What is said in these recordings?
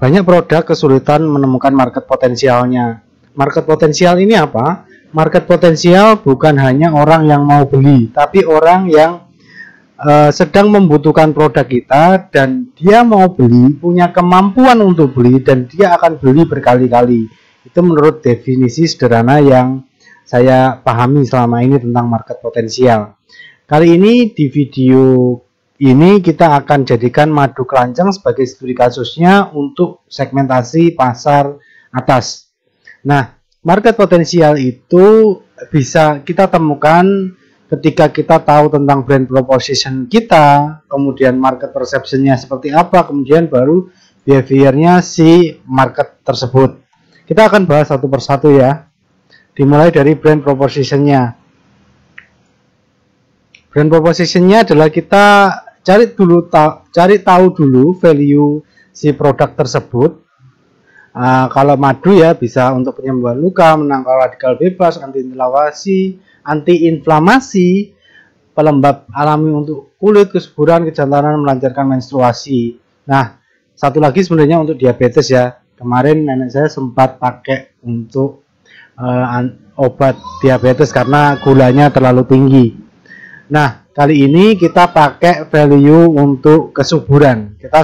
Banyak produk kesulitan menemukan market potensialnya. Market potensial ini apa? Market potensial bukan hanya orang yang mau beli, tapi orang yang sedang membutuhkan produk kita dan dia mau beli, punya kemampuan untuk beli dan dia akan beli berkali-kali. Itu menurut definisi sederhana yang saya pahami selama ini tentang market potensial. Kali ini di video ini kita akan jadikan madu keranjang sebagai studi kasusnya untuk segmentasi pasar atas. Nah, market potensial itu bisa kita temukan ketika kita tahu tentang brand proposition kita, kemudian market perception-nya seperti apa, kemudian baru behavior-nya si market tersebut. Kita akan bahas satu persatu ya. Dimulai dari brand proposition-nya. Brand proposition-nya adalah kita cari tahu dulu value si produk tersebut. Kalau madu ya bisa untuk penyembuhan luka, menangkal radikal bebas, anti-inflamasi, pelembab alami untuk kulit, kesuburan, kejantanan, melancarkan menstruasi. Nah, satu lagi sebenarnya untuk diabetes ya. Kemarin nenek saya sempat pakai untuk obat diabetes karena gulanya terlalu tinggi. Nah, kali ini kita pakai value untuk kesuburan. Kita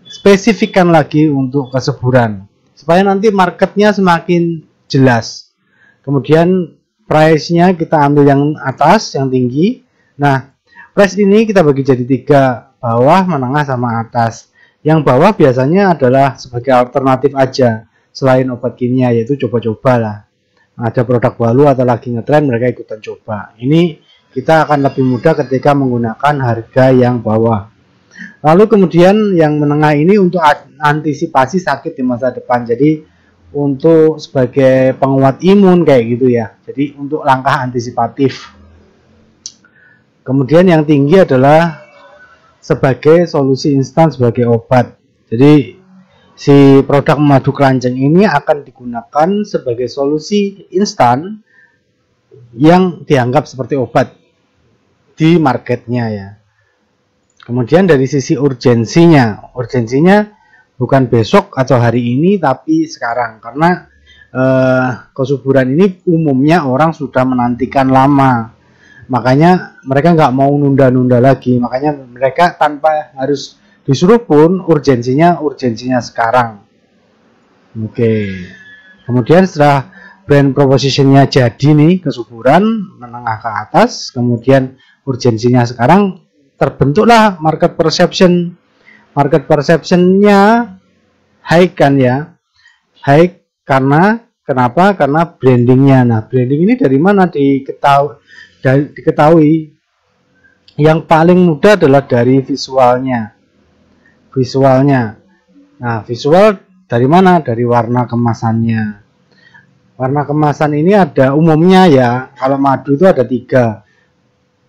spesifikkan lagi untuk kesuburan supaya nanti marketnya semakin jelas. Kemudian price-nya kita ambil yang atas, yang tinggi. Nah, price ini kita bagi jadi 3, bawah, menengah, sama atas. Yang bawah biasanya adalah sebagai alternatif aja selain obat kimia, yaitu coba-coba lah. Ada produk baru atau lagi ngetren, mereka ikutan coba. Ini kita akan lebih mudah ketika menggunakan harga yang bawah. Lalu kemudian yang menengah ini untuk antisipasi sakit di masa depan. Jadi untuk sebagai penguat imun kayak gitu ya. Jadi untuk langkah antisipatif. Kemudian yang tinggi adalah sebagai solusi instan sebagai obat. Jadi si produk madu keranjang ini akan digunakan sebagai solusi instan yang dianggap seperti obat di marketnya ya. Kemudian dari sisi urgensinya bukan besok atau hari ini tapi sekarang, karena kesuburan ini umumnya orang sudah menantikan lama, makanya mereka nggak mau nunda-nunda lagi, makanya mereka tanpa harus disuruh pun urgensinya sekarang. Oke. Kemudian setelah brand propositionnya jadi nih, kesuburan menengah ke atas, kemudian urgensinya sekarang, terbentuklah market perception. Market perceptionnya high kan ya, high karena kenapa? Karena brandingnya. Nah, branding ini dari mana diketahui? Yang paling mudah adalah dari visualnya. Nah, visual dari mana? Dari warna kemasannya. Warna kemasan ini ada umumnya ya, kalau madu itu ada 3,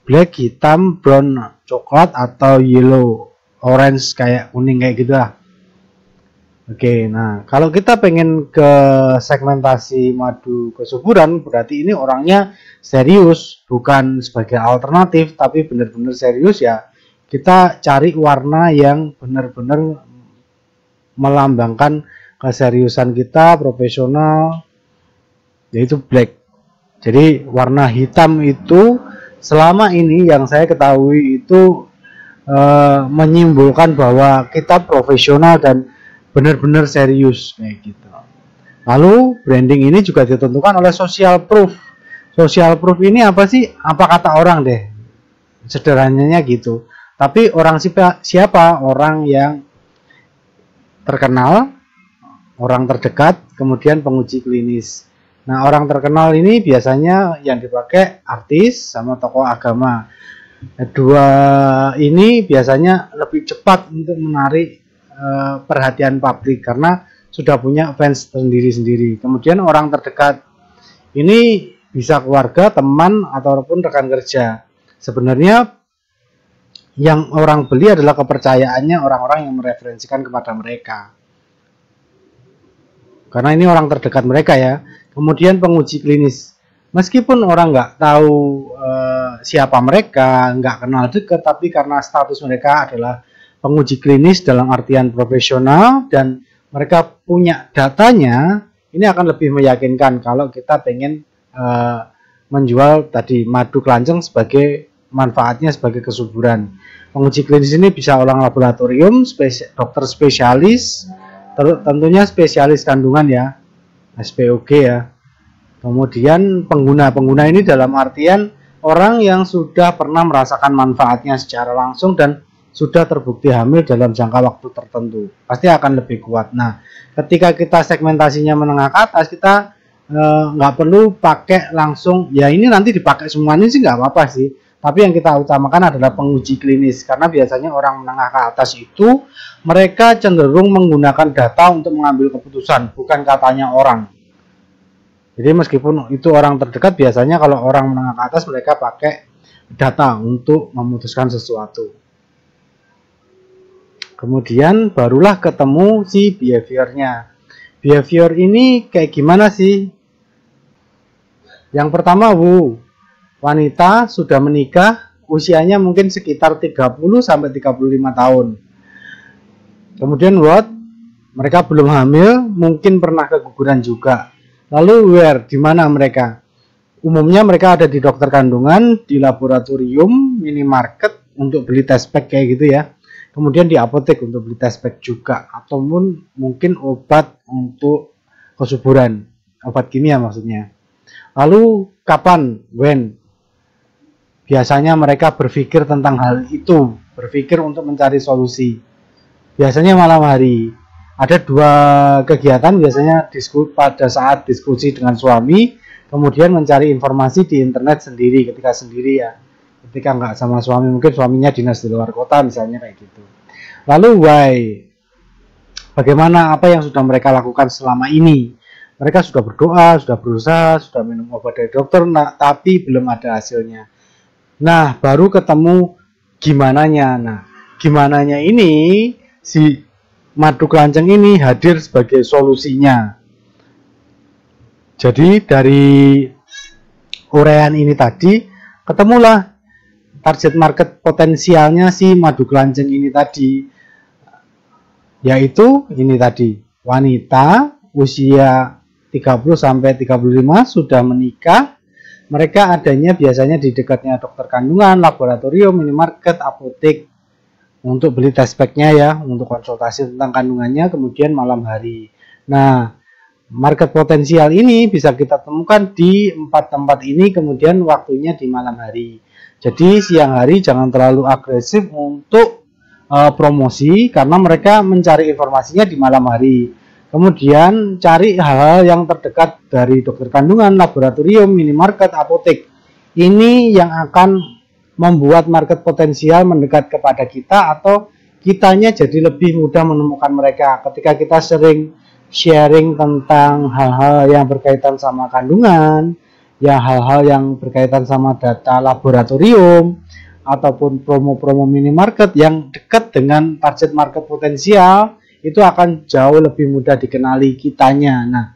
black, hitam, brown, coklat, atau yellow, orange, kayak kuning kayak gitu lah. Oke, nah kalau kita pengen ke segmentasi madu kesuburan, berarti ini orangnya serius, bukan sebagai alternatif, tapi benar-benar serius ya. Kita cari warna yang benar-benar melambangkan keseriusan kita, profesional, yaitu black. Jadi warna hitam itu selama ini yang saya ketahui itu menyimpulkan bahwa kita profesional dan benar-benar serius kayak gitu. Lalu branding ini juga ditentukan oleh social proof. Social proof ini apa sih? Apa kata orang deh, sederhananya gitu. Tapi orang siapa? Orang yang terkenal, orang terdekat, kemudian penguji klinis. Nah, orang terkenal ini biasanya yang dipakai artis sama tokoh agama. Dua ini biasanya lebih cepat untuk menarik perhatian publik karena sudah punya fans sendiri-sendiri. Kemudian orang terdekat ini bisa keluarga, teman, ataupun rekan kerja. Sebenarnya yang orang beli adalah kepercayaannya orang-orang yang mereferensikan kepada mereka. Karena ini orang terdekat mereka ya. Kemudian penguji klinis. Meskipun orang nggak tahu siapa mereka, nggak kenal dekat, tapi karena status mereka adalah penguji klinis dalam artian profesional dan mereka punya datanya, ini akan lebih meyakinkan kalau kita pengen menjual tadi madu kelanceng sebagai manfaatnya sebagai kesuburan. Penguji klinis ini bisa orang laboratorium, dokter spesialis, tentunya spesialis kandungan ya, SPOG ya. Kemudian pengguna ini dalam artian orang yang sudah pernah merasakan manfaatnya secara langsung dan sudah terbukti hamil dalam jangka waktu tertentu, pasti akan lebih kuat. Nah, ketika kita segmentasinya menengah ke atas, kita nggak perlu pakai langsung, ya ini nanti dipakai semuanya sih nggak apa-apa sih. Tapi yang kita utamakan adalah penguji klinis, karena biasanya orang menengah ke atas itu mereka cenderung menggunakan data untuk mengambil keputusan, bukan katanya orang. Jadi meskipun itu orang terdekat, biasanya kalau orang menengah ke atas mereka pakai data untuk memutuskan sesuatu. Kemudian barulah ketemu si behaviornya. Behavior ini kayak gimana sih? Yang pertama, wanita sudah menikah, usianya mungkin sekitar 30 sampai 35 tahun. Kemudian what? Mereka belum hamil, mungkin pernah keguguran juga. Lalu where? Di mana mereka? Umumnya mereka ada di dokter kandungan, di laboratorium, minimarket untuk beli test pack kayak gitu ya. Kemudian di apotek untuk beli test pack juga, ataupun mungkin obat untuk kesuburan, obat kimia maksudnya. Lalu kapan? When? Biasanya mereka berpikir tentang hal itu, berpikir untuk mencari solusi. Biasanya malam hari. Ada dua kegiatan, biasanya pada saat diskusi dengan suami, kemudian mencari informasi di internet sendiri, ketika sendiri ya. Ketika nggak sama suami, mungkin suaminya dinas di luar kota misalnya kayak gitu. Lalu why? Bagaimana, apa yang sudah mereka lakukan selama ini? Mereka sudah berdoa, sudah berusaha, sudah minum obat dari dokter, tapi belum ada hasilnya. Nah, baru ketemu gimananya. Nah, gimananya ini si madu kelanceng ini hadir sebagai solusinya. Jadi dari uraian ini tadi ketemulah target market potensialnya si madu kelanceng ini tadi, yaitu ini tadi, wanita usia 30 sampai 35 sudah menikah. Mereka adanya biasanya di dekatnya dokter kandungan, laboratorium, minimarket, apotek untuk beli test pack-nya ya, untuk konsultasi tentang kandungannya, kemudian malam hari. Nah, market potensial ini bisa kita temukan di 4 tempat ini, kemudian waktunya di malam hari. Jadi siang hari jangan terlalu agresif untuk promosi, karena mereka mencari informasinya di malam hari. Kemudian cari hal-hal yang terdekat dari dokter kandungan, laboratorium, minimarket, apotek. Ini yang akan membuat market potensial mendekat kepada kita, atau kitanya jadi lebih mudah menemukan mereka. Ketika kita sering sharing tentang hal-hal yang berkaitan sama kandungan, ya hal-hal yang berkaitan sama data laboratorium, ataupun promo-promo minimarket yang dekat dengan target market potensial, itu akan jauh lebih mudah dikenali kitanya. Nah,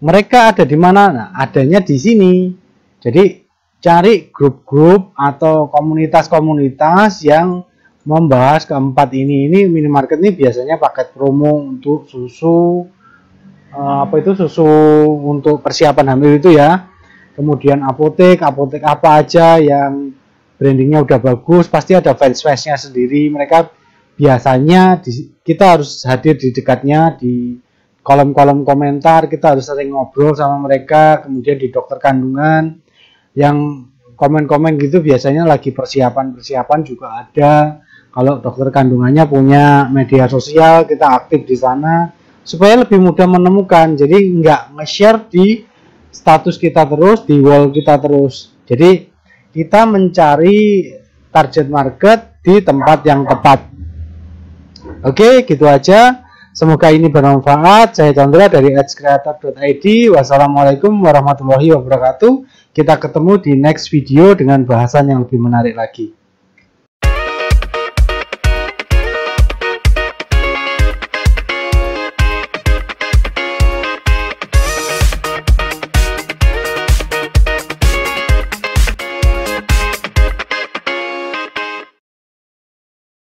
mereka ada di mana? Nah, adanya di sini. Jadi cari grup-grup atau komunitas-komunitas yang membahas keempat ini. Ini minimarket ini biasanya paket promo untuk susu, susu untuk persiapan hamil itu ya. Kemudian apotek apa aja yang brandingnya udah bagus, pasti ada fans-fansnya sendiri. Mereka biasanya kita harus hadir di dekatnya, di kolom-kolom komentar, kita harus sering ngobrol sama mereka. Kemudian di dokter kandungan yang komen-komen gitu biasanya lagi persiapan juga ada. Kalau dokter kandungannya punya media sosial, kita aktif di sana supaya lebih mudah menemukan. Jadi nggak nge-share di status kita terus, di wall kita terus. Jadi kita mencari target market di tempat yang tepat. Oke, gitu aja. Semoga ini bermanfaat. Saya Chandra dari edgecreator.id. Wassalamualaikum warahmatullahi wabarakatuh. Kita ketemu di next video dengan bahasan yang lebih menarik lagi.